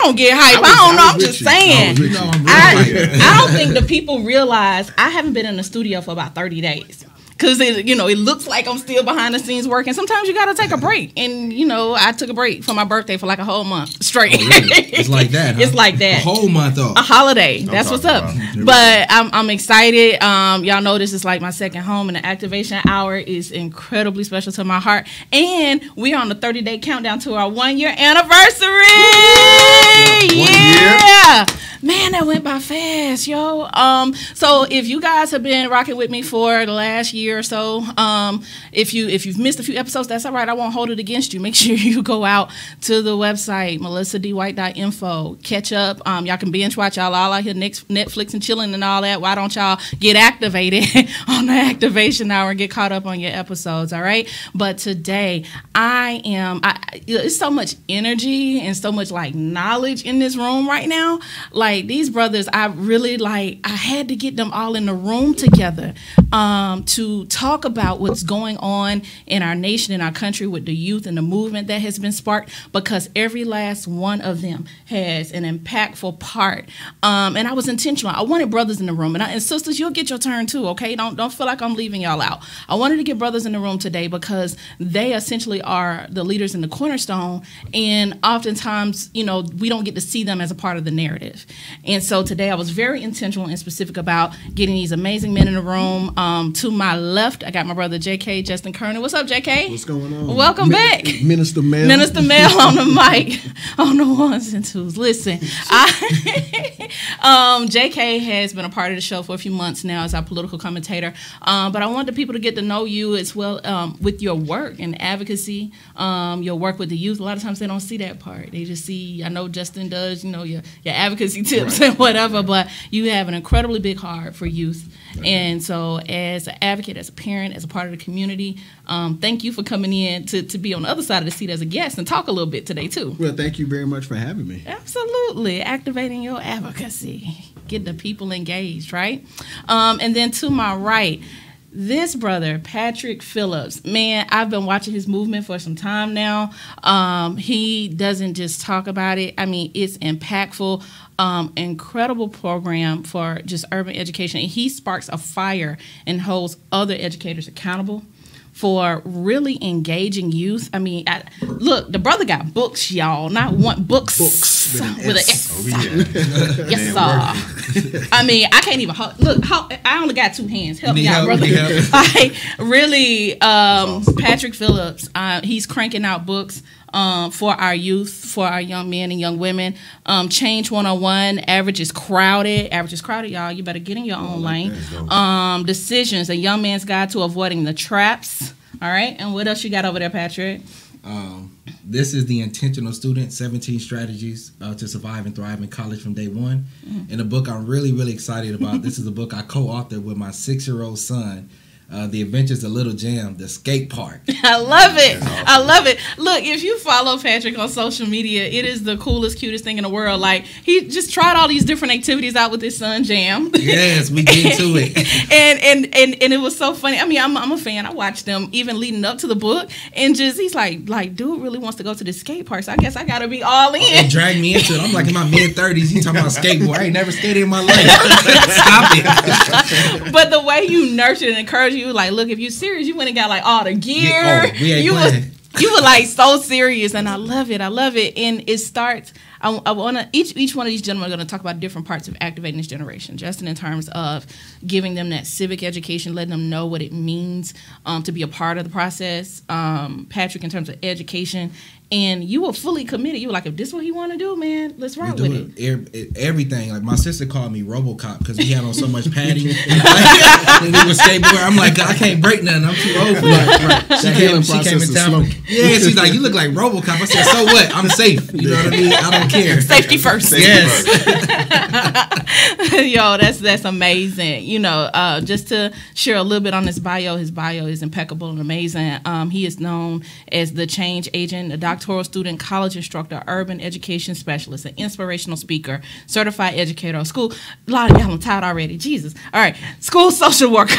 don't get hype. I don't know. I'm just saying. I don't think the people realize I haven't been in the studio for about 30 days. Because, it looks like I'm still behind the scenes working. Sometimes you got to take a break. And, I took a break for my birthday for like a whole month straight. Oh, really? It's like that, huh? It's like that. A whole month off. A holiday. That's what's up. But I'm excited. Y'all know this is like my second home. And the activation hour is incredibly special to my heart. And we're on the 30-day countdown to our 1-year anniversary. Yeah. Man, that went by fast, yo. So if you guys have been rocking with me for the last year or so, if you've missed a few episodes, that's all right. I won't hold it against you. Make sure you go out to the website, melissadwhite.info. Catch up. Y'all can binge watch. Y'all all out here Netflix and chilling and all that. Why don't y'all get activated on the activation hour and get caught up on your episodes, all right? But today, it's so much energy and so much like knowledge in this room right now. Like these brothers, I had to get them all in the room together to talk about what's going on in our nation, in our country with the youth and the movement that has been sparked, because every last one of them has an impactful part. And I was intentional. I wanted brothers in the room. And sisters, you'll get your turn too, okay? Don't feel like I'm leaving y'all out. I wanted to get brothers in the room today because they essentially are the leaders in the cornerstone. And oftentimes, we don't get to see them as a part of the narrative. And so today I was very intentional and specific about getting these amazing men in the room. To my left, I got my brother JK, Justin Kerner. What's up, JK? What's going on? Welcome back. Minister Mel. Minister Mel on the mic, on the ones and twos. Listen, JK has been a part of the show for a few months now as our political commentator. But I want the people to get to know you as well with your work and advocacy, your work with the youth. A lot of times they don't see that part. They just see, I know Justin does, your advocacy tips and whatever, but you have an incredibly big heart for youth. And so as an advocate, as a parent, as a part of the community, thank you for coming in to be on the other side of the seat as a guest and talk a little bit today too. Well, thank you very much for having me. Absolutely. Activating your advocacy. Get the people engaged, right? And then to my right, this brother, Patrick Phillips, man, I've been watching his movement for some time now. He doesn't just talk about it. I mean, it's impactful. Incredible program for just urban education. And he sparks a fire and holds other educators accountable for really engaging youth. I mean, look, the brother got books, y'all. Not one, books with an S. Oh, yeah. Yes, sir. I mean, I can't even look. I only got two hands. Help me out, brother. Really, awesome. Patrick Phillips. He's cranking out books for our youth, for our young men and young women. Change 101. Average is crowded. Average is crowded, y'all. You better get in your own lane. Decisions. A young man's guide to avoiding the traps. All right. And what else you got over there, Patrick? This is the Intentional Student, 17 Strategies to Survive and Thrive in College from Day One. And a book I'm really, really excited about. This is a book I co-authored with my 6-year-old son. The Adventures of Little Jam, the skate park. I love it. Awesome. I love it. Look, if you follow Patrick on social media, it is the coolest, cutest thing in the world. Like, he just tried all these different activities out with his son, Jam. Yes, we get to it. and it was so funny. I mean, I'm a fan. I watched them even leading up to the book. And just, he's like, dude really wants to go to the skate park. So I guess I got to be all in. And drag me into it. I'm like in my mid-30s. You talking about skateboard. I ain't never skated in my life. Stop it. But the way you nurtured and encouraged you, like, look, if you're serious, you went and got like all the gear. You were like so serious, and I love it. And it starts. I want to each one of these gentlemen are going to talk about different parts of activating this generation. Justin, in terms of giving them that civic education, letting them know what it means to be a part of the process. Patrick, in terms of education. And you were fully committed. You were like, if this is what he want to do, man, let's rock with it. Everything. Like, my sister called me RoboCop because we had on so much padding. And we were skateboarding. I'm like, I can't break nothing. I'm too old for that. She came in town. Yeah, she's like, you look like RoboCop. I said, so what? I'm safe. You know what I mean? I don't care. Safety first. Yes. Yo, that's amazing. You know, just to share a little bit on his bio is impeccable and amazing. He is known as the change agent, the doctoral student, college instructor, urban education specialist, an inspirational speaker, certified educator of school. A lot of y'all I'm tired already. Jesus. All right. School social worker.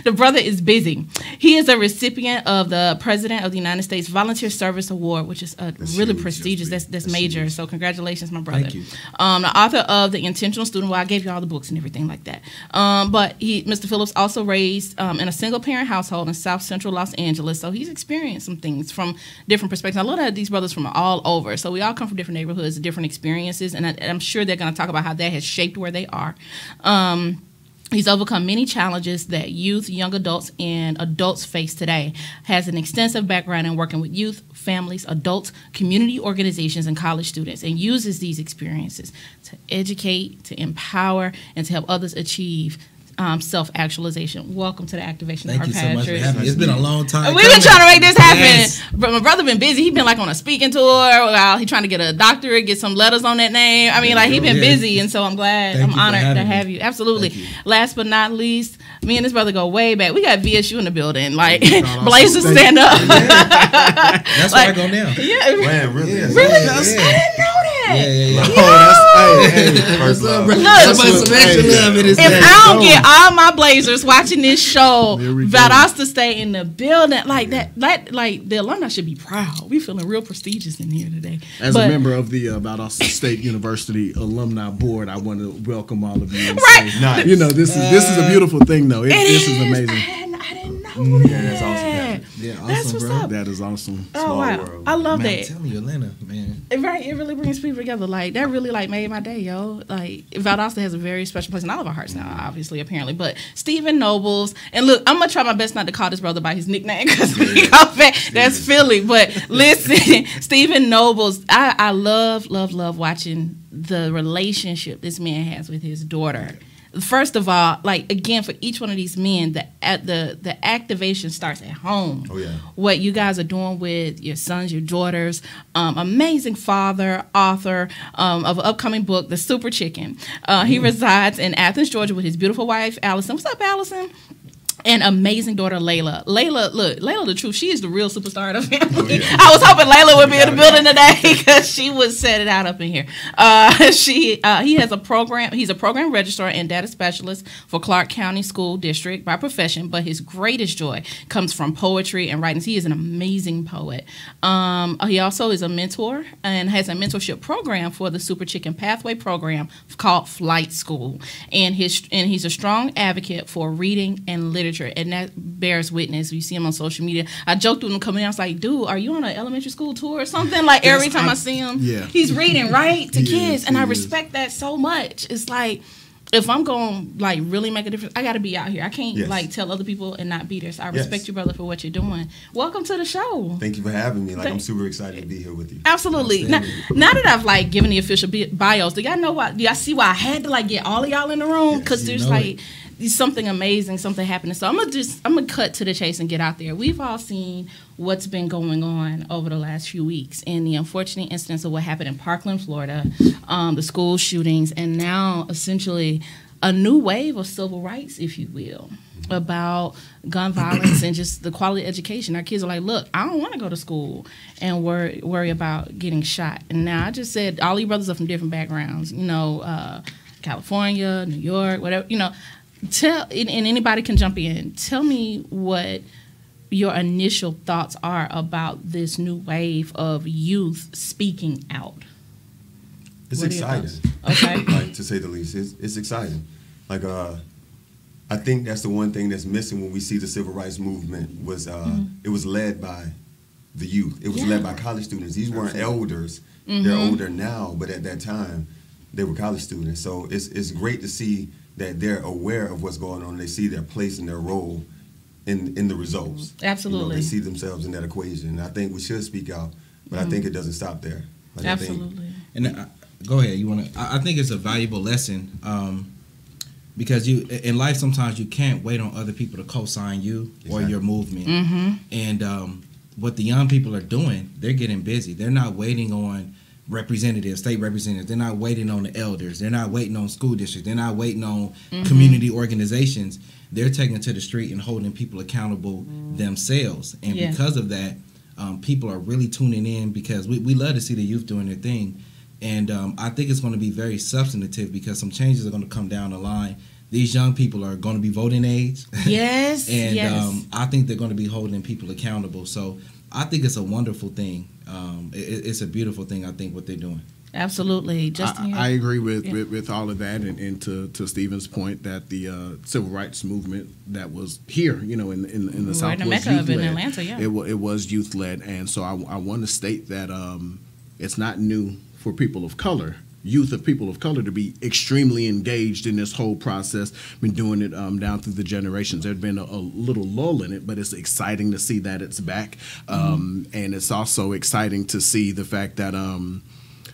The brother is busy. He is a recipient of the President of the United States Volunteer Service Award, which is really huge, prestigious. That's major. Huge. So congratulations, my brother. Thank you. The author of The Intentional Student. Well, I gave you all the books and everything like that. But Mr. Phillips also raised in a single-parent household in South Central Los Angeles. So he's experienced some things from different perspectives. I love that these brothers from all over. So we all come from different neighborhoods, different experiences, and I'm sure they're going to talk about how that has shaped where they are. He's overcome many challenges that youth, young adults, and adults face today. Has an extensive background in working with youth, families, adults, community organizations, and college students, and uses these experiences to educate, to empower, and to help others achieve self-actualization. Welcome to the Activation Thank Art you so much for Pastors. having me. It's been a long time. We've been trying to make this happen. Yes. But my brother been busy. He's been like on a speaking tour. While he's trying to get a doctorate, get some letters on that name. I mean, like he's been busy, and so I'm glad. I'm honored to have you. Absolutely. You. Last but not least, me and this brother go way back. We got VSU in the building. Like Blazers stand up. That's where I go now. Yeah. Man, really? Really? Yeah. I didn't know that. Yeah. First love. Look, if I don't get all my Blazers watching this show, Valdosta stay in the building like that. Like the alumni should be proud. We feeling real prestigious in here today. As a member of the Valdosta State University Alumni Board, I want to welcome all of you. And right. Say, nice. You know, this is a beautiful thing, though. This is amazing. I didn't know that. Yeah, that's awesome. Yeah, awesome, that's what's bro. up. That is awesome. Oh, wow. World. I love Man, that. I'm telling you, Atlanta, man. Right, it really brings people together. Like that really like made my day, yo. Like Valdosta has a very special place in all of our hearts now, obviously, apparently. But Stephen Nobles, and look, I'm gonna try my best not to call this brother by his nickname because that's Philly. But listen, Stephen Nobles, I love watching the relationship this man has with his daughter. First of all, like again, for each one of these men, the activation starts at home. Oh yeah. What you guys are doing with your sons, your daughters, amazing father, author of an upcoming book, The Super Chicken. He resides in Athens, Georgia, with his beautiful wife, Allison. What's up, Allison? And amazing daughter, Layla. Layla, the truth, she is the real superstar of the family. Oh, yeah. I was hoping Layla would be in the building today because she would set it out up in here. He has a program. He's a program registrar and data specialist for Clark County School District by profession, but his greatest joy comes from poetry and writing. He is an amazing poet. He also is a mentor and has a mentorship program for the Super Chicken Pathway program called Flight School. And he's a strong advocate for reading and literature. And that bears witness. You see him on social media. I joked with him coming in. I was like, dude, are you on an elementary school tour or something? Like every time I see him, he's reading, right, to kids. And I respect that so much. It's like, if I'm going to like really make a difference, I got to be out here. I can't like tell other people and not be there. So I respect you, brother, for what you're doing. Welcome to the show. Thank you for having me. I'm super excited to be here with you. Absolutely. Now that I've like given the official bios, do y'all know why? Do y'all see why I had to like get all of y'all in the room? Because there's like something amazing, something happening. So I'm gonna cut to the chase and get out there. We've all seen what's been going on over the last few weeks and the unfortunate incidents of what happened in Parkland, Florida, the school shootings, and now essentially a new wave of civil rights, if you will, about gun violence and just the quality of education. Our kids are like, look, I don't want to go to school and worry about getting shot. And now I just said all these brothers are from different backgrounds, California, New York, whatever, and anybody can jump in. Tell me what your initial thoughts are about this new wave of youth speaking out. It's exciting. Okay. Like, to say the least. It's exciting. Like, I think that's the one thing that's missing when we see the civil rights movement was it was led by the youth. It was led by college students. These weren't elders. They're older now, but at that time, they were college students. So it's great to see that they're aware of what's going on. They see their place and their role in the results. Absolutely. They see themselves in that equation. And I think we should speak out, but I think it doesn't stop there. Like, absolutely. Go ahead. You want to? I think it's a valuable lesson because in life sometimes you can't wait on other people to co-sign you or your movement. And what the young people are doing, they're getting busy. They're not waiting on representatives, state representatives. They're not waiting on the elders. They're not waiting on school districts. They're not waiting on community organizations. They're taking to the street and holding people accountable themselves. And because of that, people are really tuning in because we love to see the youth doing their thing. And I think it's going to be very substantive because some changes are going to come down the line. These young people are going to be voting age. Yes. And yes. I think they're going to be holding people accountable. So I think it's a wonderful thing. It's a beautiful thing, I think, what they're doing. Absolutely. Justin, I agree with all of that, and to Stephen's point that the civil rights movement that was here, in the South was youth-led. In Atlanta, yeah. It was youth-led, and so I want to state that it's not new for people of color. Youth of people of color to be extremely engaged in this whole process. Been doing it down through the generations. There's been a little lull in it, but it's exciting to see that it's back. And it's also exciting to see the fact that,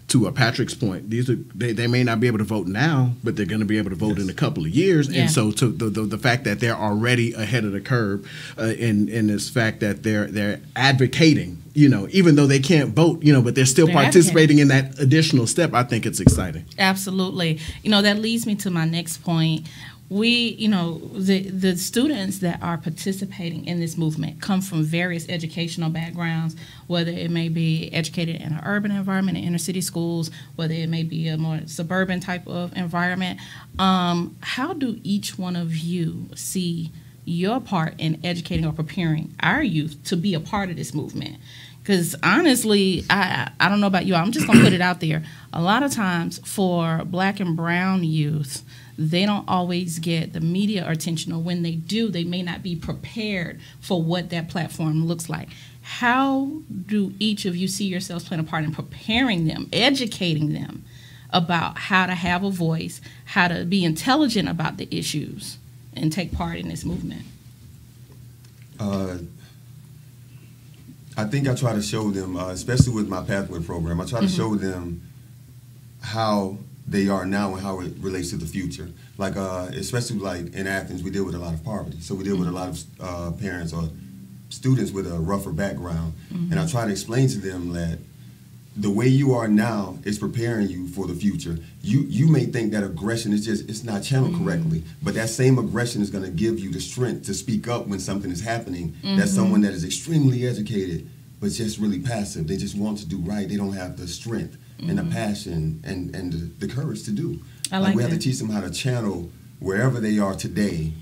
to Patrick's point, they may not be able to vote now, but they're going to be able to vote in a couple of years. Yeah. And so to the fact that they're already ahead of the curve in this fact that they're advocating, even though they can't vote, but they're still participating in that additional step, I think it's exciting. Absolutely. That leads me to my next point. The students that are participating in this movement come from various educational backgrounds, whether it may be educated in an urban environment, in inner city schools, whether it may be a more suburban type of environment. How do each one of you see your part in educating or preparing our youth to be a part of this movement? Because honestly, I don't know about you, I'm just going to put it out there. A lot of times for Black and brown youth, they don't always get the media attention, or when they do, they may not be prepared for what that platform looks like. How do each of you see yourselves playing a part in preparing them, educating them about how to have a voice, how to be intelligent about the issues, and take part in this movement? I think I try to show them, especially with my Pathway program, I try to show them how they are now and how it relates to the future. Like, especially like in Athens, we deal with a lot of poverty. So we deal with a lot of parents or students with a rougher background. And I try to explain to them that the way you are now is preparing you for the future. You may think that aggression is it's not channeled correctly, but that same aggression is going to give you the strength to speak up when something is happening. That's someone that is extremely educated, but just really passive. They just want to do right. They don't have the strength and the passion and the courage to do. We have to teach them how to channel wherever they are today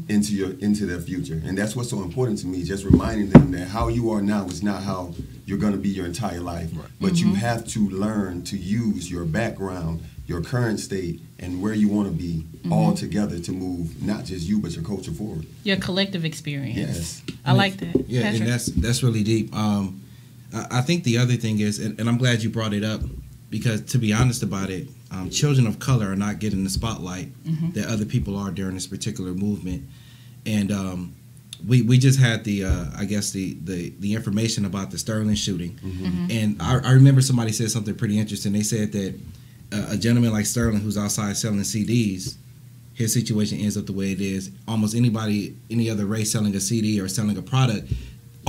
into their future. And that's what's so important to me, just reminding them that how you are now is not how you're going to be your entire life. Right. But you have to learn to use your background, your current state, and where you want to be all together to move not just you, but your culture forward. Your collective experience. Yes. I like that. Yeah, Patrick? And that's really deep. I think the other thing is, and I'm glad you brought it up, because to be honest about it, children of color are not getting the spotlight that other people are during this particular movement. And we just had the information about the Sterling shooting. And I remember somebody said something pretty interesting. They said that a gentleman like Sterling, who's outside selling CDs, his situation ends up the way it is. Almost any other race selling a CD or selling a product,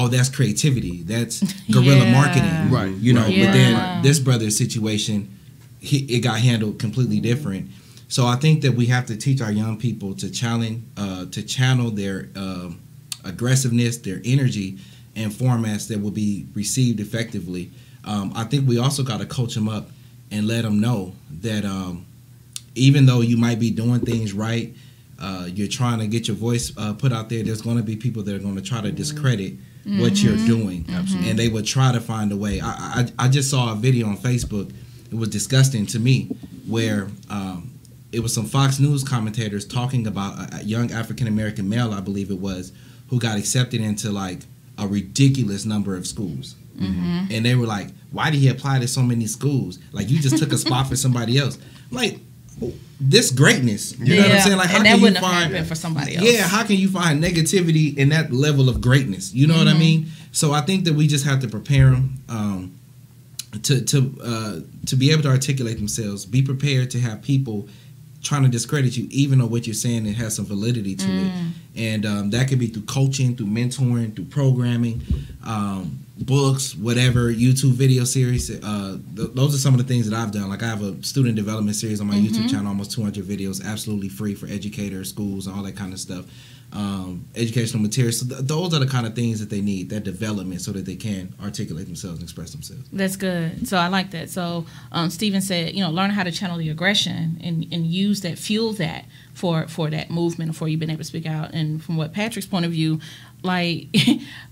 that's creativity. That's guerrilla marketing. Right. But then this brother's situation, it got handled completely different. So I think that we have to teach our young people to channel their aggressiveness, their energy, in formats that will be received effectively. I think we also got to coach them up and let them know that even though you might be doing things right, you're trying to get your voice put out there, there's going to be people that are going to try to discredit what you're doing. And they would try to find a way. I just saw a video on Facebook. It was disgusting to me, where it was some Fox News commentators talking about a young African-American male, I believe it was, who got accepted into like a ridiculous number of schools. And they were like, why did he apply to so many schools? Like, you just took a spot for somebody else. Like, this greatness, you know what I'm saying? Like, how and can that wouldn't you find have for somebody else? Yeah, how can you find negativity in that level of greatness? You know what I mean? So I think that we just have to prepare them to be able to articulate themselves. Be prepared to have people trying to discredit you, even though what you're saying, it has some validity to it. And that could be through coaching, through mentoring, through programming. books, whatever, YouTube video series. Those are some of the things that I've done. Like I have a student development series on my YouTube channel, almost 200 videos, absolutely free for educators, schools, and all that kind of stuff. Educational materials. So those are the kind of things that they need, that development, so that they can articulate themselves and express themselves. That's good. So I like that. So Stephen said, learn how to channel the aggression and use that, fuel that for that movement, before you've been able to speak out. And from what Patrick's point of view, like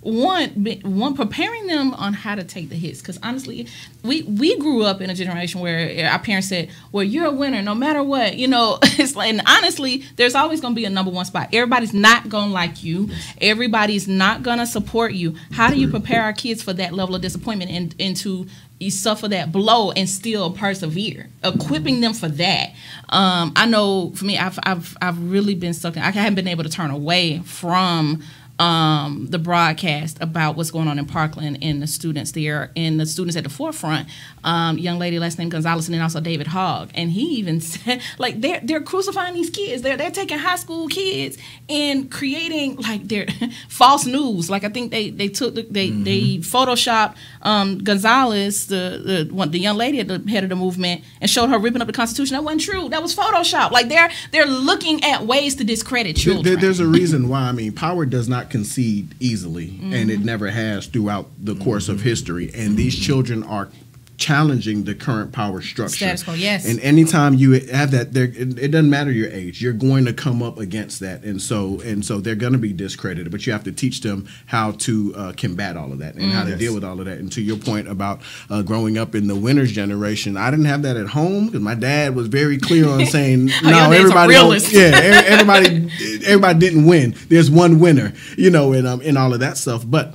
one preparing them on how to take the hits, because honestly we grew up in a generation where our parents said, well, you're a winner no matter what, it's like, and honestly there's always going to be a number one spot. Everybody's not going to like you, everybody's not going to support you. How do you prepare our kids for that level of disappointment and to you suffer that blow and still persevere, equipping them for that? I know for me, I've really been stuck I haven't been able to turn away from the broadcast about what's going on in Parkland and the students there, and the students at the forefront, young lady last name Gonzalez, and then also David Hogg. And he even said, like, they're crucifying these kids. They're taking high school kids and creating like their false news. Like I think they photoshopped Gonzalez, the young lady at the head of the movement, and showed her ripping up the Constitution. That wasn't true. That was Photoshop. Like they're looking at ways to discredit children. There's a reason why. I mean, power does not concede easily, and it never has throughout the course of history. And these children are challenging the current power structure. Status quo, yes. And anytime you have that, it doesn't matter your age, you're going to come up against that, and so they're going to be discredited. But you have to teach them how to combat all of that and how to deal with all of that. And to your point about growing up in the winners generation, I didn't have that at home because my dad was very clear on saying, no, everybody didn't win. There's one winner, and all of that stuff. But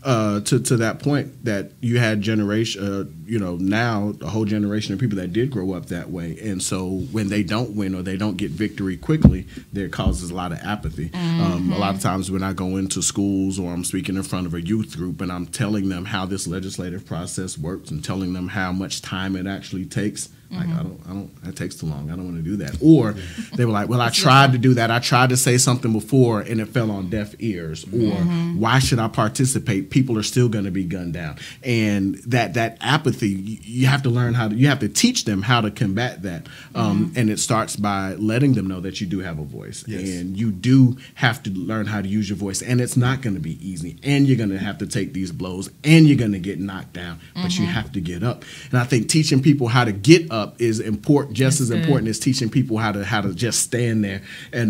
to that point, that you had now a whole generation of people that did grow up that way, and so when they don't win or they don't get victory quickly, there causes a lot of apathy. A lot of times when I go into schools or I'm speaking in front of a youth group and I'm telling them how this legislative process works and telling them how much time it actually takes, like, I don't. That takes too long. I don't want to do that. Or they were like, well, I tried to do that. I tried to say something before and it fell on deaf ears. Or why should I participate? People are still going to be gunned down. And that apathy, you have to learn you have to teach them how to combat that. And it starts by letting them know that you do have a voice. Yes. And you do have to learn how to use your voice. And it's not going to be easy. And you're going to have to take these blows. And you're going to get knocked down. But you have to get up. And I think teaching people how to get up is important, just as important as teaching people how to just stand there. And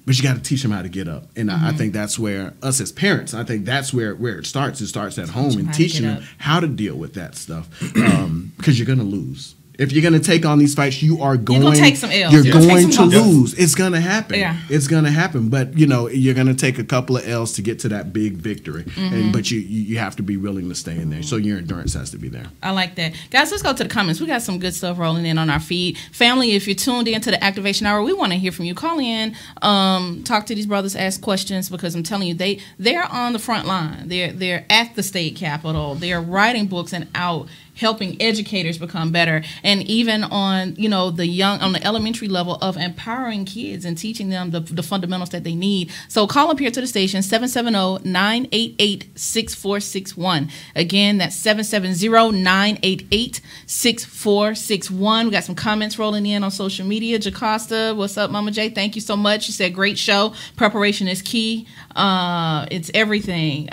but you got to teach them how to get up. And I think that's where us as parents, I think that's where it starts. It starts at home and teaching them how to deal with that stuff, because you're going to lose. If you're going to take on these fights, you are going to take some L's. You're going to lose. It's going to happen. Yeah. It's going to happen. But, you're going to take a couple of L's to get to that big victory. But you have to be willing to stay in there. So your endurance has to be there. I like that. Guys, let's go to the comments. We got some good stuff rolling in on our feed. Family, if you're tuned into the Activation Hour, we want to hear from you. Call in, talk to these brothers, ask questions, because I'm telling you, they're on the front line. They're at the state capitol. They're writing books and out helping educators become better, and even on the elementary level of empowering kids and teaching them the fundamentals that they need. So call up here to the station, 770-988-6461. Again, that's 770-988-6461. We got some comments rolling in on social media. Jacosta, what's up, Mama J? Thank you so much. You said great show. Preparation is key. It's everything.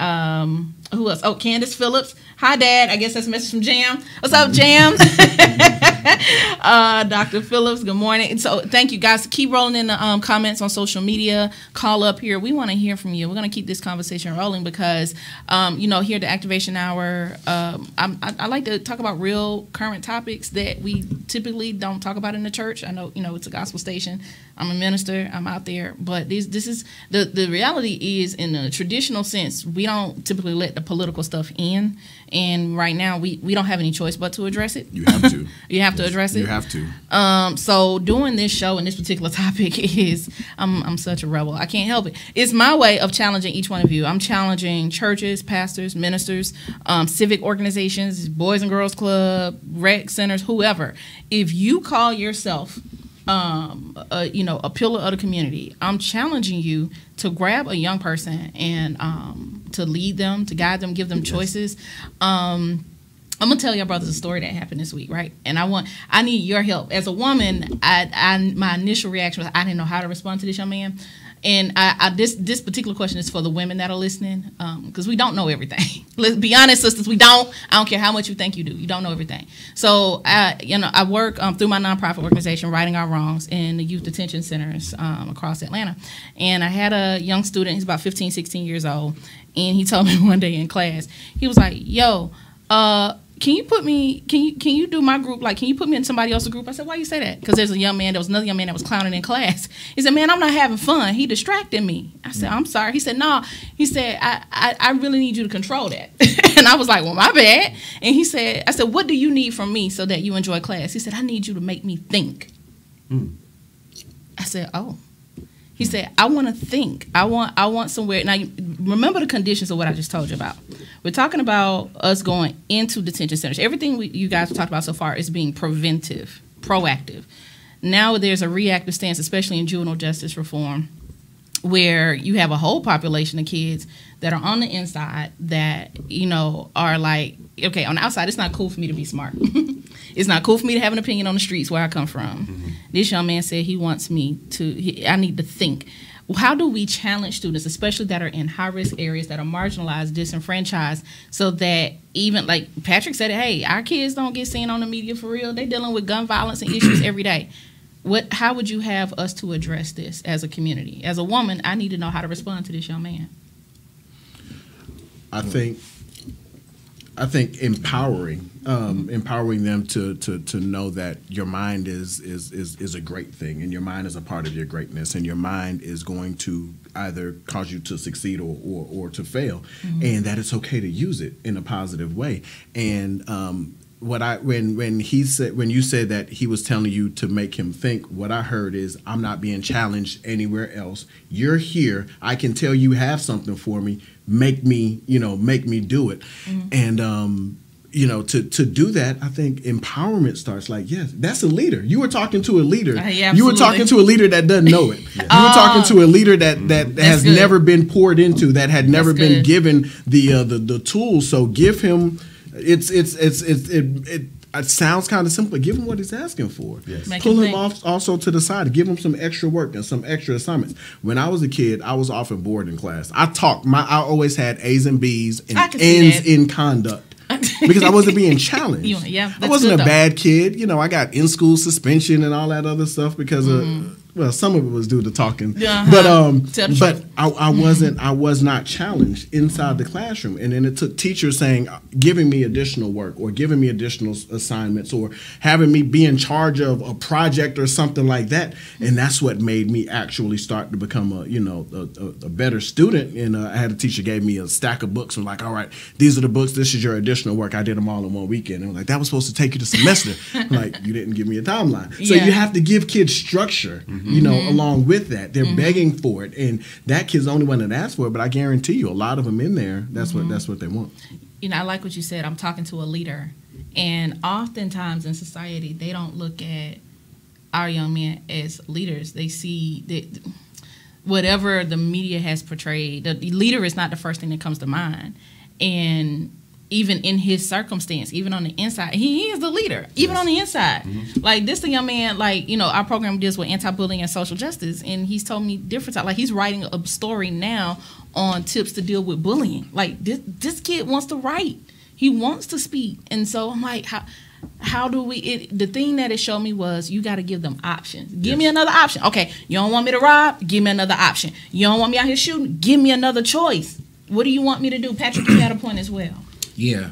Who else? Oh, Candace Phillips. Hi, Dad. I guess that's a message from Jam. What's up, Jam? Dr. Phillips, good morning. So thank you, guys. Keep rolling in the comments on social media. Call up here. We want to hear from you. We're going to keep this conversation rolling because, here at the Activation Hour, I like to talk about real current topics that we typically don't talk about in the church. I know, it's a gospel station. I'm a minister. I'm out there. But this is the reality is, in a traditional sense, we don't typically let the political stuff in. And right now, we don't have any choice but to address it. You have to. You have to address it. You have to. So doing this show and this particular topic is, I'm such a rebel. I can't help it. It's my way of challenging each one of you. I'm challenging churches, pastors, ministers, civic organizations, Boys and Girls Club, rec centers, whoever. If you call yourself a pillar of the community. I'm challenging you to grab a young person and to lead them, to guide them, give them choices. I'm gonna tell your brothers a story that happened this week, right? And I need your help. As a woman, my initial reaction was I didn't know how to respond to this young man. And this particular question is for the women that are listening, because we don't know everything. Let's be honest, sisters, we don't. I don't care how much you think you do. You don't know everything. So, I work through my nonprofit organization, Righting Our Wrongs, in the youth detention centers across Atlanta. And I had a young student, he's about 15, 16 years old, and he told me one day in class, he was like, yo, can you do my group? Like, can you put me in somebody else's group? I said, why you say that? Because there was another young man that was clowning in class. He said, man, I'm not having fun. He distracted me. I said, I'm sorry. He said, no. He said, I really need you to control that. And I was like, well, my bad. And I said, what do you need from me so that you enjoy class? He said, I need you to make me think. I said, oh. He said, I want to think. I want somewhere. Now, remember the conditions of what I just told you about. We're talking about us going into detention centers. Everything you guys have talked about so far is being preventive, proactive. Now there's a reactive stance, especially in juvenile justice reform, where you have a whole population of kids that are on the inside that, are like, okay, on the outside, it's not cool for me to be smart. It's not cool for me to have an opinion on the streets where I come from. Mm-hmm. This young man said he wants me I need to think. How do we challenge students, especially that are in high-risk areas, that are marginalized, disenfranchised, so that even, like Patrick said, hey, our kids don't get seen on the media for real. They're dealing with gun violence and issues every day. How would you have us to address this as a community? As a woman, I need to know how to respond to this young man. I think empowering them to know that your mind is a great thing, and your mind is a part of your greatness, and your mind is going to either cause you to succeed or to fail, and that it's okay to use it in a positive way. And when you said that he was telling you to make him think, what I heard is, I'm not being challenged anywhere else. You're here. I can tell you have something for me. Make me do it. And to do that, I think empowerment starts like, yes, that's a leader. You were talking to a leader. You were talking to a leader that doesn't know it. You were talking to a leader that has never been poured into, that had never been given the tools. So give him. It sounds kind of simple, but give him what he's asking for. Yes. Pull him off also to the side. Give him some extra work and some extra assignments. When I was a kid, I was often bored in class. I always had A's and B's and N's in conduct because I wasn't being challenged. I wasn't a bad kid. I got in-school suspension and all that other stuff because of. Well, some of it was due to talking, but I was not challenged inside the classroom. And then it took teachers giving me additional work or giving me additional assignments or having me be in charge of a project or something like that. And that's what made me actually start to become a better student. And I had a teacher gave me a stack of books and like, all right, these are the books. This is your additional work. I did them all in one weekend. And I'm like, that was supposed to take you the semester. Like, you didn't give me a timeline. So you have to give kids structure. Along with that, they're begging for it, and that kid's the only one that asks for it. But I guarantee you, a lot of them in there, that's what they want. I like what you said. I'm talking to a leader, and oftentimes in society, they don't look at our young men as leaders. They see that whatever the media has portrayed, the leader is not the first thing that comes to mind, and even in his circumstance, even on the inside, he is the leader, even on the inside. Like, this the young man, our program deals with anti-bullying and social justice, and he's told me different times. Like, he's writing a story now on tips to deal with bullying. Like, this kid wants to write. He wants to speak. And so I'm like, how do we, the thing that it showed me was you got to give them options. Give me another option. Okay, you don't want me to rob? Give me another option. You don't want me out here shooting? Give me another choice. What do you want me to do? Patrick, you had a point as well. Yeah,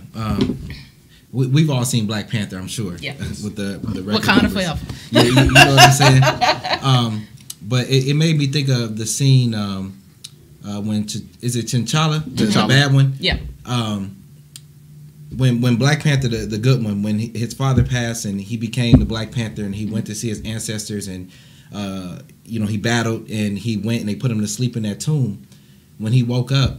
we've all seen Black Panther, I'm sure. Yeah. With the Wakanda forever. Yeah, you know what I'm saying. But it made me think of the scene when is it T'Challa, the bad one? Yeah. When Black Panther, the good one, when his father passed and he became the Black Panther and he went to see his ancestors and he battled and he went and they put him to sleep in that tomb. When he woke up,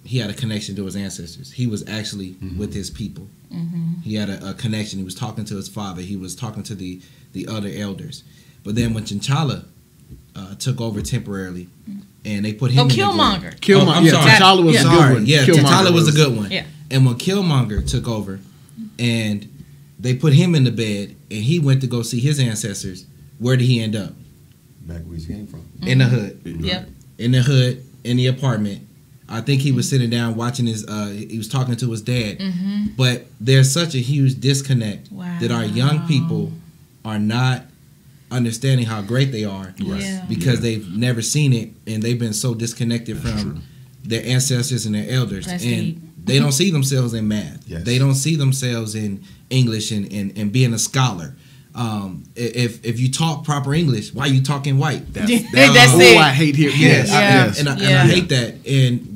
he had a connection to his ancestors. He was actually with his people. He had a connection. He was talking to his father. He was talking to the other elders. But then when T'Challa took over temporarily, and they put him in Killmonger. Killmonger. I'm sorry. T'Challa was a good one. Yeah, T'Challa was a good one. Yeah. And when Killmonger took over, and they put him in the bed, and he went to go see his ancestors, where did he end up? Back where he came from. In the hood. Yep. In the hood, in the apartment. I think he was sitting down watching his, he was talking to his dad. Mm-hmm. But there's such a huge disconnect Wow. that our young people are not understanding how great they are Yeah. because they've never seen it, and they've been so disconnected from their ancestors and their elders. That's and deep. they don't see themselves in math. Yes. They don't see themselves in English and being a scholar. If you talk proper English, why are you talking white? That's it. I hate hearing. Yes, Yeah. And I hate that. And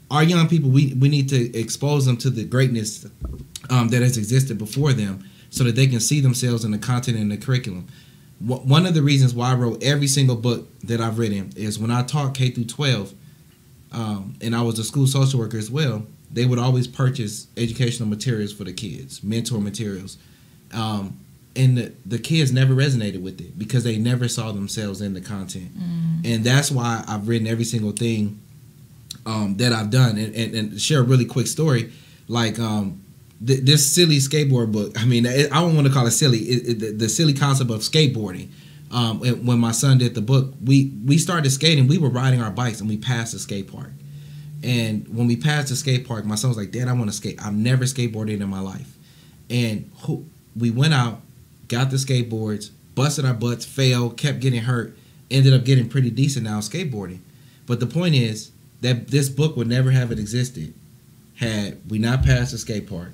our young people, we need to expose them to the greatness that has existed before them, so that they can see themselves in the content and the curriculum. One of the reasons why I wrote every single book that I've written is when I taught K through 12, and I was a school social worker as well. They would always purchase educational materials for the kids, mentor materials. And the kids never resonated with it because they never saw themselves in the content. And that's why I've written every single thing that I've done. And share a really quick story. Like this silly skateboard book, I mean, I don't want to call it silly, the silly concept of skateboarding. When my son did the book, we started skating. We were riding our bikes and we passed the skate park. And when we passed the skate park, my son was like, Dad, I want to skate. I've never skateboarded in my life. And we went out, got the skateboards, busted our butts, failed, kept getting hurt, ended up getting pretty decent now skateboarding. But the point is that this book would never have existed had we not passed the skate park.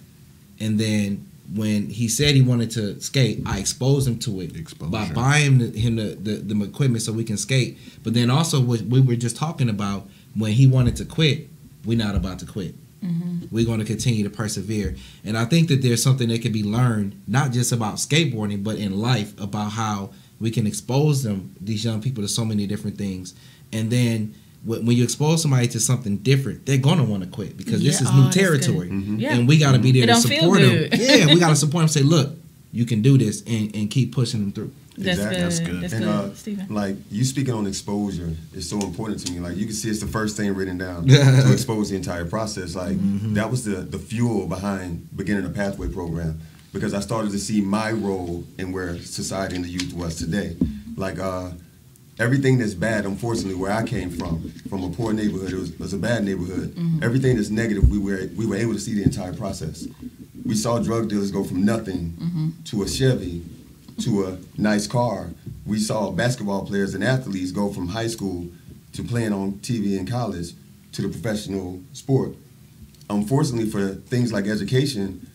And then when he said he wanted to skate, I exposed him to it by buying him the equipment so we can skate. But then also what we were just talking about, when he wanted to quit, we're not about to quit. Mm-hmm. We're going to continue to persevere. And I think that there's something that can be learned, not just about skateboarding, but in life, about how we can expose these young people, to so many different things. And then when you expose somebody to something different, they're going to want to quit because this is new territory. And we got to be there to support them. Yeah, we got to support them, say, look, you can do this, and keep pushing them through. That's good. That's good. Stephen. Like, you speaking on exposure is so important to me. Like, you can see it's the first thing written down to expose the entire process. Like, that was the fuel behind beginning a pathway program, because I started to see my role in where society and the youth was today. Like, everything that's bad, unfortunately, where I came from a poor neighborhood, it was a bad neighborhood. Everything that's negative, we were able to see the entire process. We saw drug dealers go from nothing to a Chevy to a nice car. We saw basketball players and athletes go from high school to playing on TV in college to the professional sport. Unfortunately, for things like education,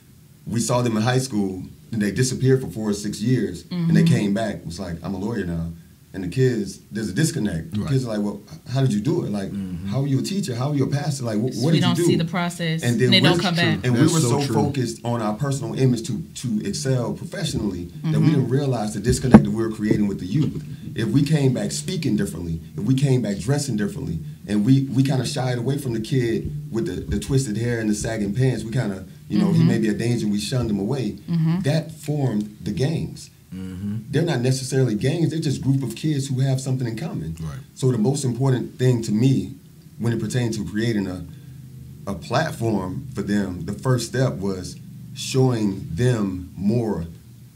we saw them in high school and they disappeared for 4 or 6 years, and they came back. It was like, I'm a lawyer now. And the kids, there's a disconnect. The kids are like, well, how did you do it? Like, how are you a teacher? How are you a pastor? Like, what did you do? We don't see the process, and then they don't come back. And we were so focused on our personal image to excel professionally that we didn't realize the disconnect that we were creating with the youth. If we came back speaking differently, if we came back dressing differently, and we kind of shied away from the kid with the twisted hair and the sagging pants, we kind of, he may be a danger, we shunned him away. That formed the gangs. They're not necessarily gangs, they're just a group of kids who have something in common. Right. So the most important thing to me when it pertains to creating a platform for them, the first step was showing them more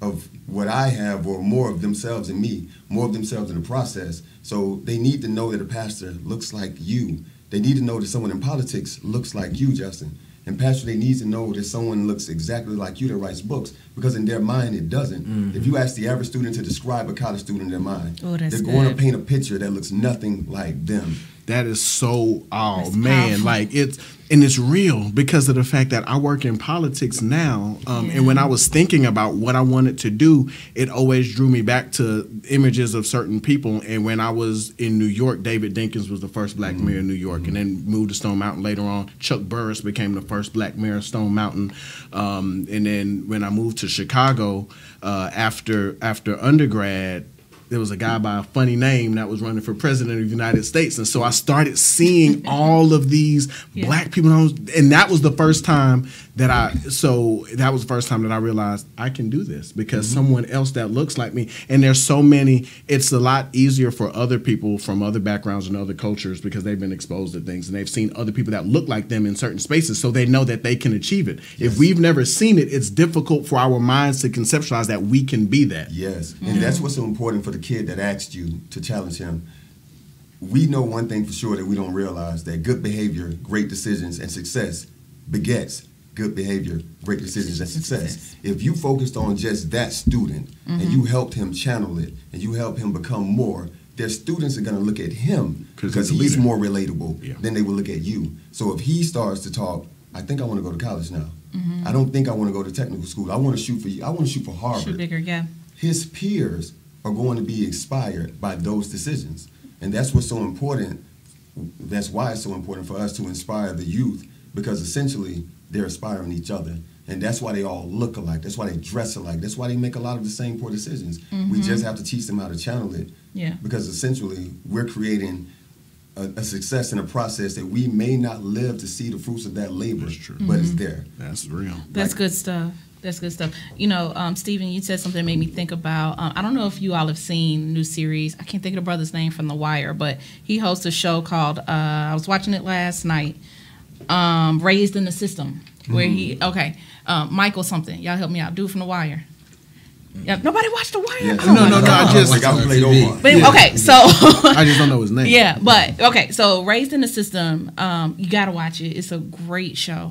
of what I have, or more of themselves in me, more of themselves in the process. So they need to know that a pastor looks like you. They need to know that someone in politics looks like you, Justin. And pastor, they need to know that someone looks exactly like you that writes books, because in their mind it doesn't. If you ask the average student to describe a college student in their mind, they're going to paint a picture that looks nothing like them. That is so, man, like it's real because of the fact that I work in politics now. And when I was thinking about what I wanted to do, it always drew me back to images of certain people. And when I was in New York, David Dinkins was the first black mayor of New York, and then moved to Stone Mountain later on. Chuck Burris became the first black mayor of Stone Mountain. And then when I moved to Chicago after undergrad, there was a guy by a funny name that was running for president of the United States. And so I started seeing all of these black people. And that was the first time that I realized I can do this because someone else that looks like me. And there's so many, it's a lot easier for other people from other backgrounds and other cultures because they've been exposed to things and they've seen other people that look like them in certain spaces. So they know that they can achieve it. Yes. If we've never seen it, it's difficult for our minds to conceptualize that we can be that. Yes. And that's what's so important for the kid that asked you to challenge him. We know one thing for sure that we don't realize, that good behavior, great decisions, and success begets good behavior, great decisions, and success. If you focused on just that student and you helped him channel it and you help him become more, their students are going to look at him because he's more relatable than they will look at you. So if he starts to talk, I think I want to go to college now. I don't think I want to go to technical school. I want to shoot for you. I want to shoot for Harvard. Shoot bigger, yeah. His peers are going to be inspired by those decisions. And that's what's so important. That's why it's so important for us to inspire the youth, because essentially they're inspiring each other. And that's why they all look alike. That's why they dress alike. That's why they make a lot of the same poor decisions. We just have to teach them how to channel it. Yeah. Because essentially we're creating a success in a process that we may not live to see the fruits of that labor, but it's there. That's real. That's good stuff. That's good stuff. You know, Stephen, you said something that made me think about, I don't know if you all have seen the new series. I can't think of the brother's name from The Wire, but he hosts a show called, I was watching it last night, Raised in the System, where Michael something. Y'all help me out. Dude from The Wire. Yeah, nobody watched The Wire? Yes. No, I just... Like I played over. But, okay, so... I just don't know his name. Yeah, but, okay, so Raised in the System, you got to watch it. It's a great show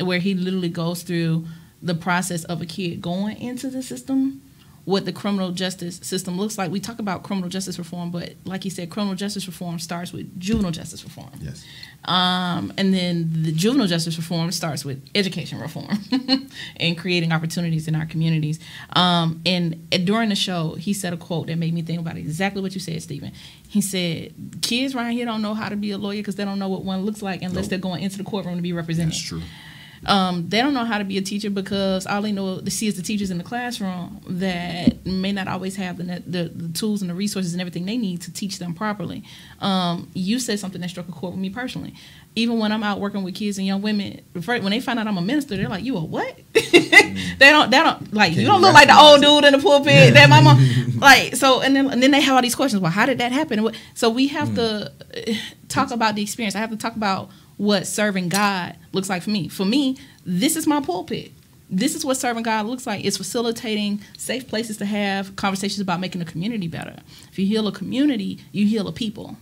where he literally goes through the process of a kid going into the system, what the criminal justice system looks like. We talk about criminal justice reform, but like you said, criminal justice reform starts with juvenile justice reform. Yes. And then the juvenile justice reform starts with education reform and creating opportunities in our communities. And during the show, he said a quote that made me think about exactly what you said, Stephen. He said, kids around here don't know how to be a lawyer because they don't know what one looks like unless they're going into the courtroom to be represented. That's true. They don't know how to be a teacher because all they know to see is the teachers in the classroom that may not always have the tools and the resources and everything they need to teach them properly. You said something that struck a chord with me personally. Even when I'm out working with kids and young women, when they find out I'm a minister, they're like, "You a what?" They don't like. You don't look like the old dude in the pulpit. That my mom like. So and then they have all these questions. Well, how did that happen? So we have to talk about the experience. I have to talk about what serving God looks like for me. For me, this is my pulpit. This is what serving God looks like. It's facilitating safe places to have conversations about making the community better. If you heal a community, you heal a people.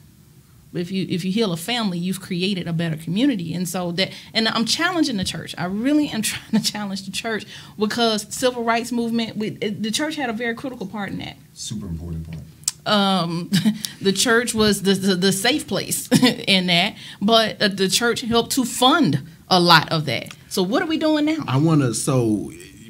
If you heal a family, you've created a better community. And so and I'm challenging the church. I really am trying to challenge the church because civil rights movement, the church had a very critical part in that. Super important part. The church was the safe place in that, but the church helped to fund a lot of that. So what are we doing now?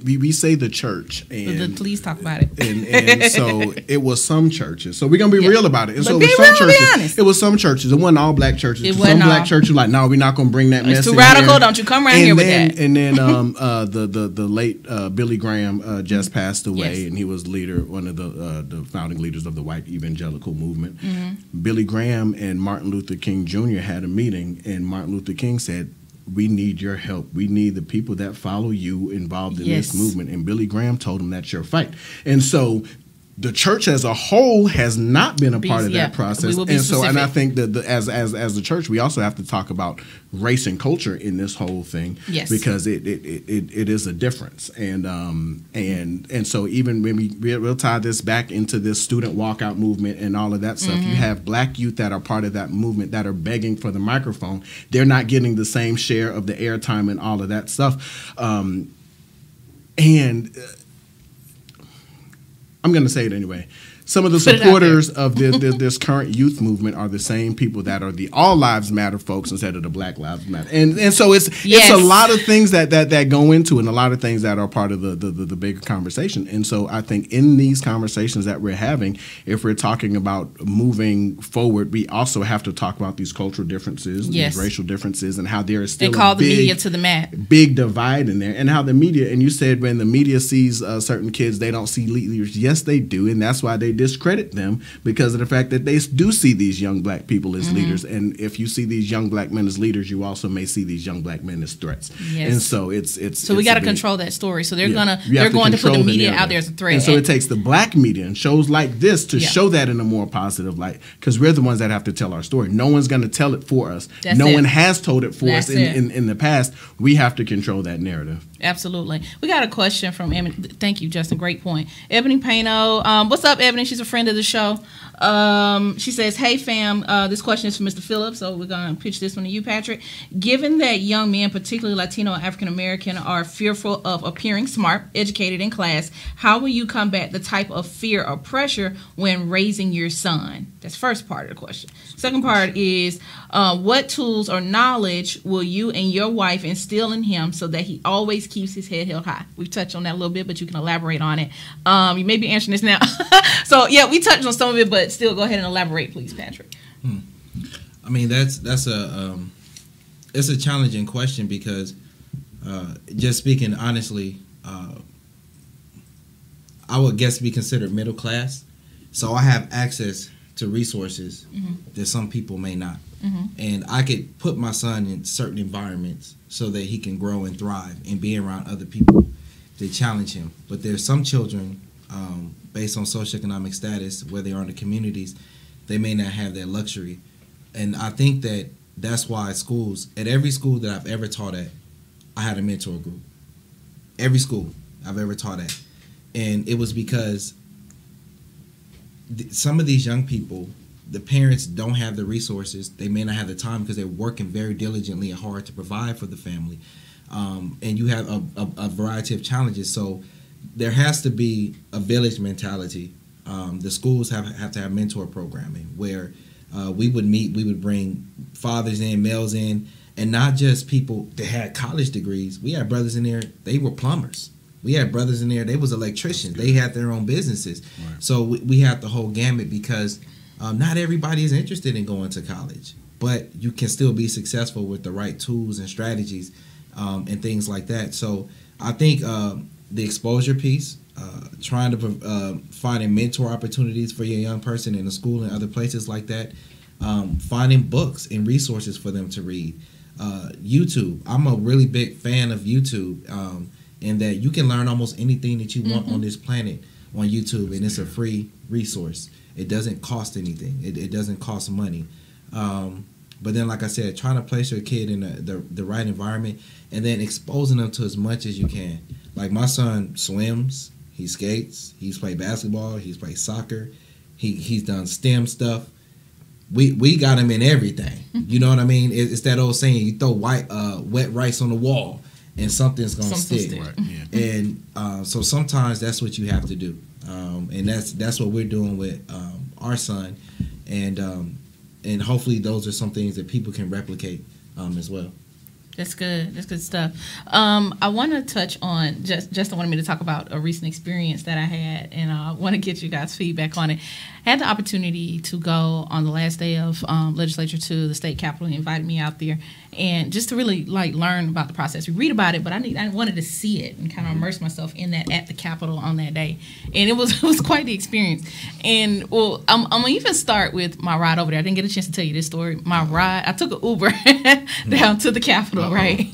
We say the church, and please talk about it. And so it was some churches. So we're gonna be real about it. And but so be it was real, some churches. be honest. It was some churches. It wasn't all black churches. It some black all. churches were like, no, we're not gonna bring that mess. It's too radical. Here. Don't you come around here with that. And then the late Billy Graham just passed away, and he was one of the founding leaders of the white evangelical movement. Billy Graham and Martin Luther King Jr. had a meeting, and Martin Luther King said, we need your help. We need the people that follow you involved in this movement. And Billy Graham told him that's your fight. And so the church as a whole has not been a part of that process. And I think that as the church, we also have to talk about race and culture in this whole thing, because it is a difference. And so even when we'll tie this back into this student walkout movement and all of that stuff, you have black youth that are part of that movement that are begging for the microphone. They're not getting the same share of the airtime and all of that stuff. I'm going to say it anyway. Some of the supporters of this current youth movement are the same people that are the All Lives Matter folks instead of the Black Lives Matter. And so it's a lot of things that go into it, and a lot of things that are part of the bigger conversation. And so I think in these conversations that we're having, if we're talking about moving forward, we also have to talk about these cultural differences, these racial differences, and how there is still the media to the mat. Big divide in there, and how the media, and you said when the media sees certain kids, they don't see leaders. Yes, they do, and that's why they discredit them because of the fact that they do see these young black people as leaders. And if you see these young black men as leaders, you also may see these young black men as threats. Yes. And so so we got to control that story. So they're going to put the media out there as a threat. And so it takes the black media and shows like this to show that in a more positive light, because we're the ones that have to tell our story. No one's going to tell it for us. No one has told it for us in the past. We have to control that narrative. Absolutely. We got a question from Ebony. Thank you, Justin. Great point. Ebony Payno. What's up, Ebony? She's a friend of the show. She says, hey, fam, this question is for Mr. Phillips, so we're going to pitch this one to you, Patrick. Given that young men, particularly Latino and African American, are fearful of appearing smart, educated in class, how will you combat the type of fear or pressure when raising your son? That's the first part of the question. Second part is, what tools or knowledge will you and your wife instill in him so that he always keeps his head held high? We've touched on that a little bit, but you can elaborate on it. You may be answering this now. So, yeah, we touched on some of it, but still go ahead and elaborate, please, Patrick. I mean, that's it's a challenging question because just speaking honestly, I would guess be considered middle class. So I have access to resources that some people may not. And I could put my son in certain environments so that he can grow and thrive and be around other people that challenge him. But there's some children, based on socioeconomic status, where they are in the communities, they may not have that luxury. And I think that that's why schools, at every school that I've ever taught at, I had a mentor group. Every school I've ever taught at. And it was because some of these young people, the parents don't have the resources. They may not have the time because they're working very diligently and hard to provide for the family. And you have a variety of challenges. So there has to be a village mentality. The schools have to have mentor programming where we would meet, we would bring fathers in, males in, and not just people that had college degrees. We had brothers in there, they were plumbers. We had brothers in there, they was electricians. They had their own businesses. Right. So we had the whole gamut because not everybody is interested in going to college, but you can still be successful with the right tools and strategies and things like that. So I think the exposure piece, trying to finding mentor opportunities for your young person in the school and other places like that, finding books and resources for them to read. YouTube, I'm a really big fan of YouTube, in that you can learn almost anything that you want on this planet on YouTube, and it's a free resource. It doesn't cost anything. It doesn't cost money. But then, like I said, trying to place your kid in the right environment and then exposing them to as much as you can. Like my son swims, he skates, he's played basketball, he's played soccer, he's done STEM stuff. We got him in everything. You know what I mean? It's that old saying, you throw wet rice on the wall and something's gonna stick. Right. Yeah. And so sometimes that's what you have to do, and that's what we're doing with our son, and hopefully those are some things that people can replicate as well. That's good. That's good stuff. I want to touch on, Justin wanted me to talk about a recent experience that I had, and I want to get you guys' feedback on it. I had the opportunity to go on the last day of legislature to the state capitol. He invited me out there, and just to really learn about the process. We read about it, but I wanted to see it and kind of immerse myself in that at the Capitol on that day, and it was quite the experience. And well, I'm gonna even start with my ride over there. I didn't get a chance to tell you this story. My ride, I took an Uber down to the Capitol, right?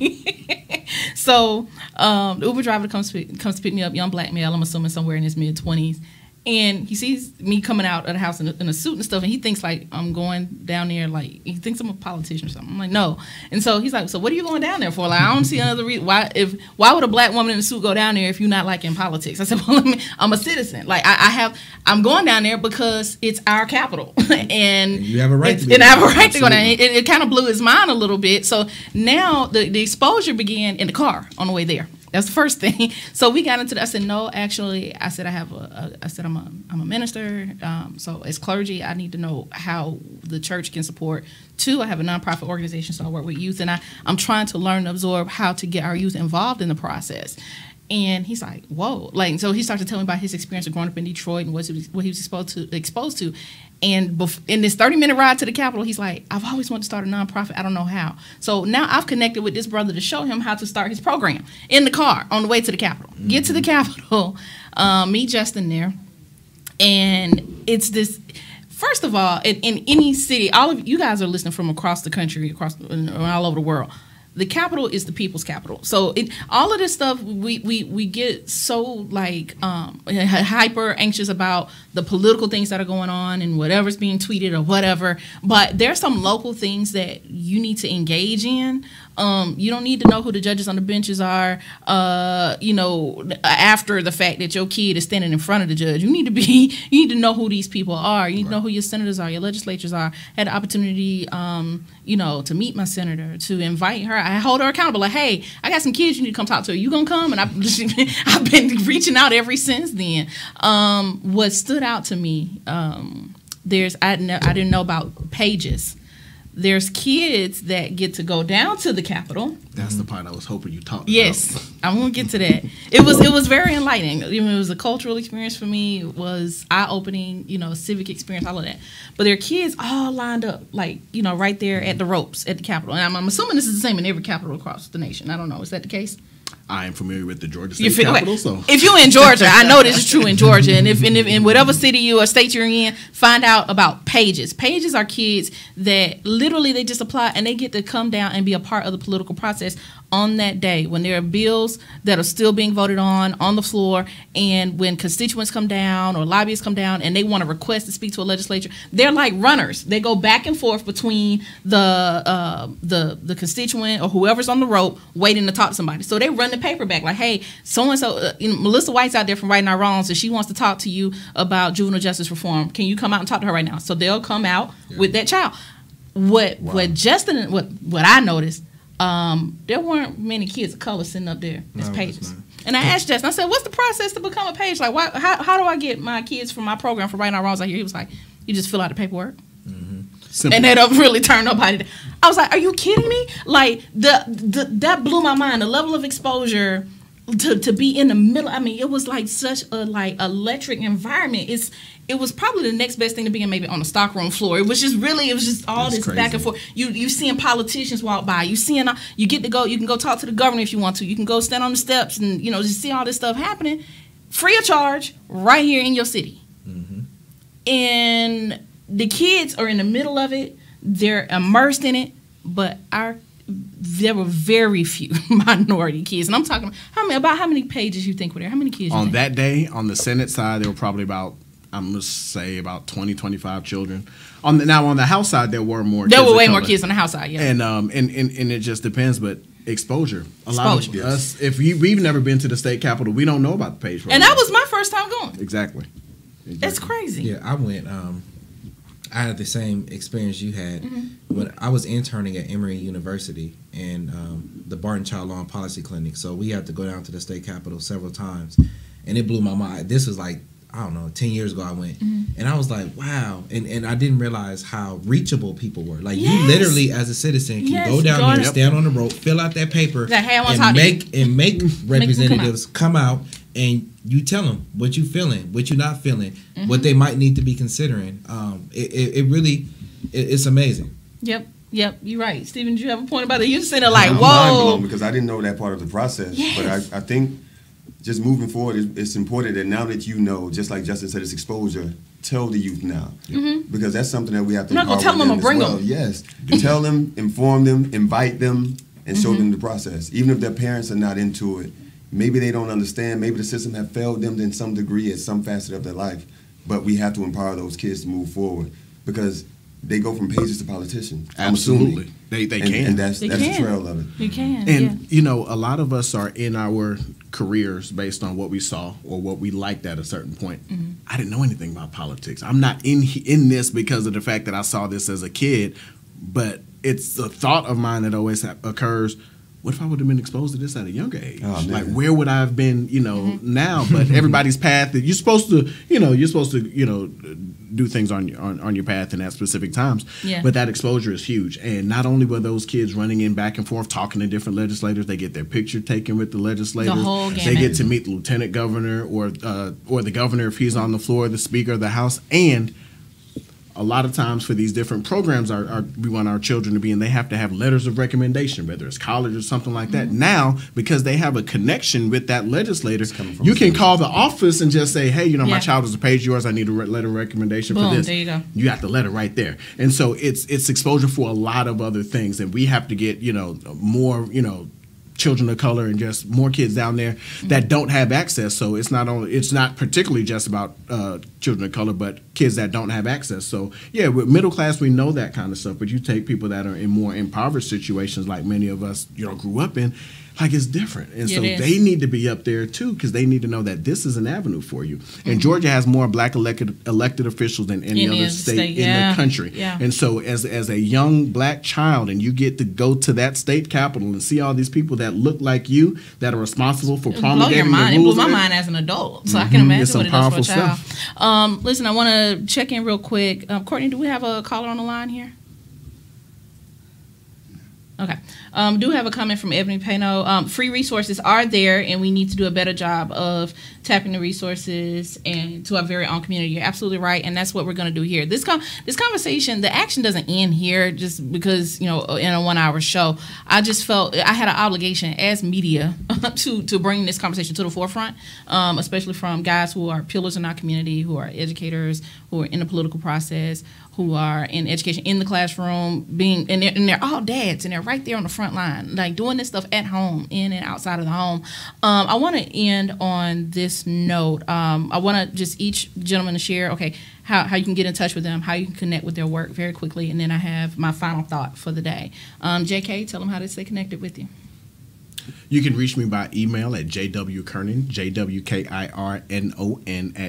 So the Uber driver comes to pick me up, young black male. I'm assuming somewhere in his mid-20s. And he sees me coming out of the house in a suit and stuff, and he thinks like I'm going down there, like he thinks I'm a politician or something. I'm like, no. And so he's like, so what are you going down there for? Like, I don't see another reason. Why would a black woman in a suit go down there if you're not like in politics? I said, well, I'm a citizen. Like I'm going down there because it's our capital, and you have a right to be. And I have a right to go down. It kind of blew his mind a little bit. So now the exposure began in the car on the way there. That's the first thing. So we got into that. I said, no, actually, I said I'm a minister. So as clergy, I need to know how the church can support. 2, I have a nonprofit organization, so I work with youth, and I'm trying to learn and absorb how to get our youth involved in the process. And he's like, whoa. Like, so he started to tell me about his experience of growing up in Detroit and what he was exposed to. And in this 30-minute ride to the Capitol, he's like, I've always wanted to start a nonprofit. I don't know how. So now I've connected with this brother to show him how to start his program in the car on the way to the Capitol. Mm-hmm. Get to the Capitol, meet Justin there. And it's this. First of all, in any city, all of you guys are listening from across the country, all over the world. The capital is the people's capital. So all of this stuff, we get so like hyper anxious about the political things that are going on and whatever's being tweeted or whatever. But there's some local things that you need to engage in. You don't need to know who the judges on the benches are, after the fact that your kid is standing in front of the judge. You need to know who these people are. You need to know who your senators are, your legislatures are. Had the opportunity, to meet my senator, to invite her. I hold her accountable. Like, hey, I got some kids you need to come talk to. Are you gonna come? And I've been reaching out ever since then. What stood out to me, I didn't know about pages. There's kids that get to go down to the Capitol. That's the part I was hoping you talked about. Yes, I'm gonna get to that. It was very enlightening. It was a cultural experience for me. It was eye-opening, civic experience, all of that. But there are kids all lined up, right there at the ropes at the Capitol. And I'm assuming this is the same in every capital across the nation. I don't know. Is that the case? I am familiar with the Georgia State Capitol, so if you're in Georgia, I know this is true in Georgia, and if in whatever city or state you're in, find out about pages. Pages are kids that literally they just apply and they get to come down and be a part of the political process on that day when there are bills that are still being voted on the floor, and when constituents come down or lobbyists come down and they want to request to speak to a legislature, they're like runners. They go back and forth between the constituent or whoever's on the rope waiting to talk to somebody. So they run the paper back like, hey, so-and-so, Melissa White's out there from Righting Our Wrongs, and she wants to talk to you about juvenile justice reform. Can you come out and talk to her right now? So they'll come out with that child. What I noticed, there weren't many kids of color sitting up there as pages. And I asked Justin, I said, what's the process to become a page? Like, how do I get my kids from my program for Righting Our Wrongs out here? He was like, you just fill out the paperwork. Simple. And that don't really turn nobody down. I was like, are you kidding me? Like, that blew my mind. The level of exposure to be in the middle. I mean, it was like such a electric environment. It was probably the next best thing to being maybe on the stockroom floor. It was just all this crazy. Back and forth. You seeing politicians walk by. You get to go. You can go talk to the governor if you want to. You can go stand on the steps and just see all this stuff happening, free of charge, right here in your city. Mm-hmm. And the kids are in the middle of it. They're immersed in it. But there were very few minority kids, and I'm talking how many pages you think were there? How many kids? On that day, on the Senate side, there were probably about 20, 25 children. On the House side, there were more. There were way more kids on the House side, yeah. And it just depends, but exposure. A lot of us, if we've never been to the state capitol, we don't know about the page program. And that was my first time going. Exactly. It's crazy. Yeah, I went. I had the same experience you had. Mm-hmm. When I was interning at Emory University and the Barton Child Law and Policy Clinic. So we had to go down to the state capitol several times. And it blew my mind. This was 10 years ago I went. Mm-hmm. And I was like, wow. And I didn't realize how reachable people were. Like, you literally, as a citizen, can go down there, stand on the rope, fill out that paper, and make representatives come out, and you tell them what you feeling, what you're not feeling, what they might need to be considering. It really, it's amazing. Yep, you're right. Stephen, did you have a point about it? You're sitting there like, whoa. I'm mind blown because I didn't know that part of the process. Yes. But I think just moving forward, it's important that now that you know, just like Justin said, it's exposure, tell the youth now. Mm-hmm. Because that's something that we have to I'm not going to tell them I'm going to bring them. Yes. Tell them, inform them, invite them, and show them the process. Even if their parents are not into it, maybe they don't understand, maybe the system have failed them in some degree at some facet of their life, but we have to empower those kids to move forward because they go from pages to politicians. Absolutely. They can. And that's the trail of it. You can. And, a lot of us are in our careers based on what we saw or what we liked at a certain point. Mm-hmm. I didn't know anything about politics. I'm not in this because of the fact that I saw this as a kid, but it's a thought of mine that always occurs. What if I would have been exposed to this at a younger age? Oh, like, where would I have been, now? But everybody's path, you're supposed to do things on your path in that specific times. Yeah. But that exposure is huge. And not only were those kids running in back and forth, talking to different legislators, they get their picture taken with the legislators. The whole gamut. They get to meet the lieutenant governor or the governor if he's on the floor, the speaker of the House, and a lot of times for these different programs we want our children to be in, they have to have letters of recommendation, whether it's college or something like that. Now, because they have a connection with that legislator, you can call the office and just say, hey, my child is a page yours. I need a letter of recommendation for this. There you go. You got the letter right there. And so it's exposure for a lot of other things. And we have to get, more, children of color and just more kids down there that don't have access. So it's not particularly just about children of color, but kids that don't have access. So yeah, with middle class, we know that kind of stuff, but you take people that are in more impoverished situations like many of us, grew up in, like it's different. And so they need to be up there too, because they need to know that this is an avenue for you. And Georgia has more black elected officials than any other state in the country. Yeah. And so as a young black child, and you get to go to that state capitol and see all these people that look like you, that are responsible for promulgating the rules. It blew my mind as an adult, so I can imagine what it does for a child. Listen, I want to check in real quick. Courtney, do we have a caller on the line here? Okay. Do have a comment from Ebony Pano. Free resources are there, and we need to do a better job of tapping the resources and to our very own community. You're absolutely right, and that's what we're going to do here. This conversation, the action doesn't end here just because, in a 1-hour show. I just felt I had an obligation as media to bring this conversation to the forefront, especially from guys who are pillars in our community, who are educators, who are in the political process, who are in education in the classroom, and they're all dads, and they're right there on the front line, like doing this stuff at home, in and outside of the home. I want to end on this note. I want to just each gentleman to share, how you can get in touch with them, how you can connect with their work very quickly, and then I have my final thought for the day. JK, tell them how to stay connected with you. You can reach me by email at jwkernon, JWKIRNON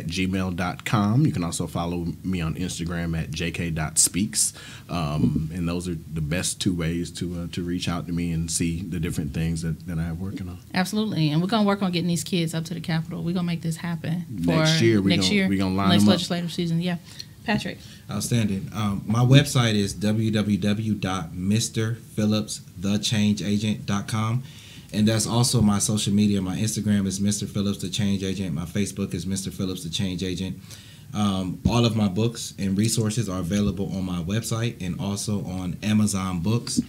@gmail.com. You can also follow me on Instagram at jk.speaks. And those are the best two ways to reach out to me and see the different things that I have working on. Absolutely. And we're going to work on getting these kids up to the Capitol. We're going to make this happen for next year. We're going to line them up. Next legislative season, yeah. Patrick. Outstanding. My website is www.mrphillipsthechangeagent.com. And that's also my social media. My Instagram is Mr. Phillips, the Change Agent. My Facebook is Mr. Phillips, the Change Agent. All of my books and resources are available on my website and also on Amazon Books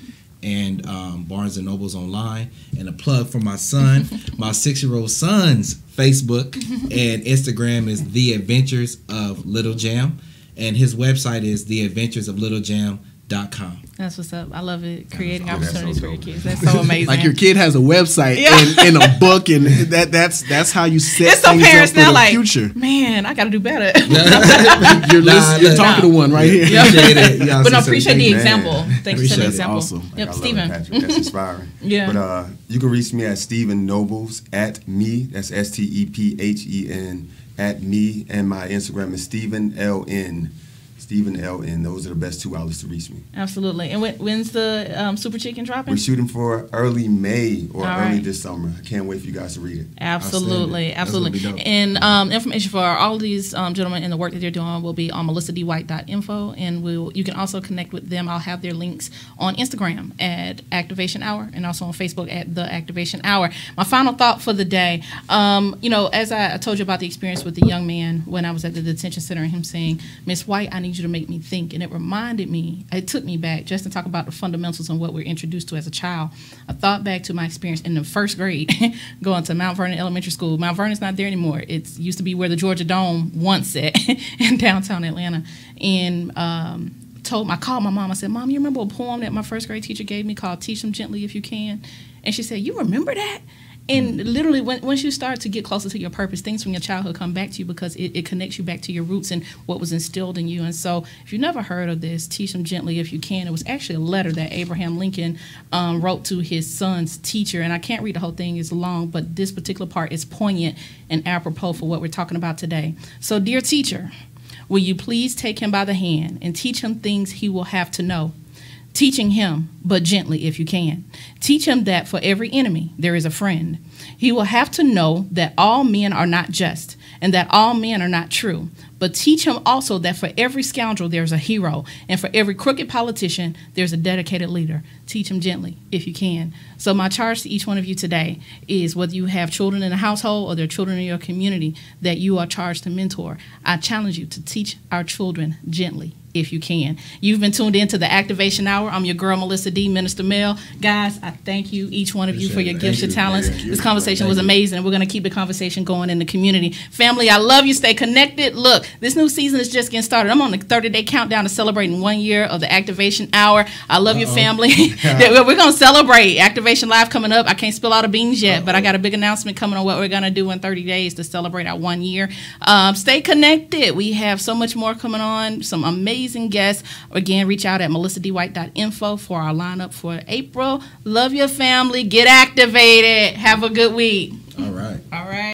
and Barnes & Noble's online. And a plug for my son, my 6-year-old son's Facebook and Instagram is The Adventures of Little Jam. And his website is theadventuresoflittlejam.com. That's what's up. I love it. Creating opportunities for your kids. That's so amazing. Like your kid has a website and a book, and that's how you set it's some things parents up for now the future. Man, I got to do better. You're talking to one right here. But I appreciate the example. Thanks for the example. Awesome. Yep, Stephen. That's inspiring. Yeah. But you can reach me at Stephen Nobles @me. That's STEPHEN @me, and my Instagram is Stephen LN. Those are the best 2 outlets to reach me. Absolutely. And when's the Super Chicken dropping? We're shooting for early May or early this summer. I can't wait for you guys to read it. Absolutely. And information for all of these gentlemen and the work that they're doing will be on melissadwhite.info, and you can also connect with them. I'll have their links on Instagram at Activation Hour and also on Facebook at The Activation Hour. My final thought for the day, as I told you about the experience with the young man when I was at the detention center and him saying, Miss White, I need you to make me think, and it took me back just to talk about the fundamentals and what we're introduced to as a child. I thought back to my experience in the first grade going to Mount Vernon Elementary School. Mount Vernon's not there anymore. It used to be where the Georgia Dome once sat in downtown Atlanta. And I called my mom. I said, Mom, you remember a poem that my first grade teacher gave me called Teach Them Gently If You Can? And she said, you remember that? And literally, once you start to get closer to your purpose, things from your childhood come back to you because it connects you back to your roots and what was instilled in you. And so if you've never heard of this, Teach Them Gently If You Can, it was actually a letter that Abraham Lincoln wrote to his son's teacher. And I can't read the whole thing, it's long, but this particular part is poignant and apropos for what we're talking about today. So, dear teacher, will you please take him by the hand and teach him things he will have to know? Teaching him, but gently if you can. Teach him that for every enemy there is a friend. He will have to know that all men are not just and that all men are not true. But teach him also that for every scoundrel there's a hero, and for every crooked politician there's a dedicated leader. Teach him gently if you can. So my charge to each one of you today is, whether you have children in a household or they're children in your community that you are charged to mentor, I challenge you to teach our children gently if you can. You've been tuned in to the Activation Hour. I'm your girl, Melissa D, Minister Mel. Guys, I thank you, each one of you, for your gifts and talents. This conversation was amazing, and we're going to keep the conversation going in the community. Family, I love you. Stay connected. Look, this new season is just getting started. I'm on the 30-day countdown to celebrating 1 year of the Activation Hour. I love your family. We're going to celebrate. Activation Live coming up. I can't spill all the beans yet, but I got a big announcement coming on what we're going to do in 30 days to celebrate our 1 year. Stay connected. We have so much more coming on, some amazing guests. Again, reach out at melissadwhite.info for our lineup for April. Love your family. Get activated. Have a good week. All right. All right.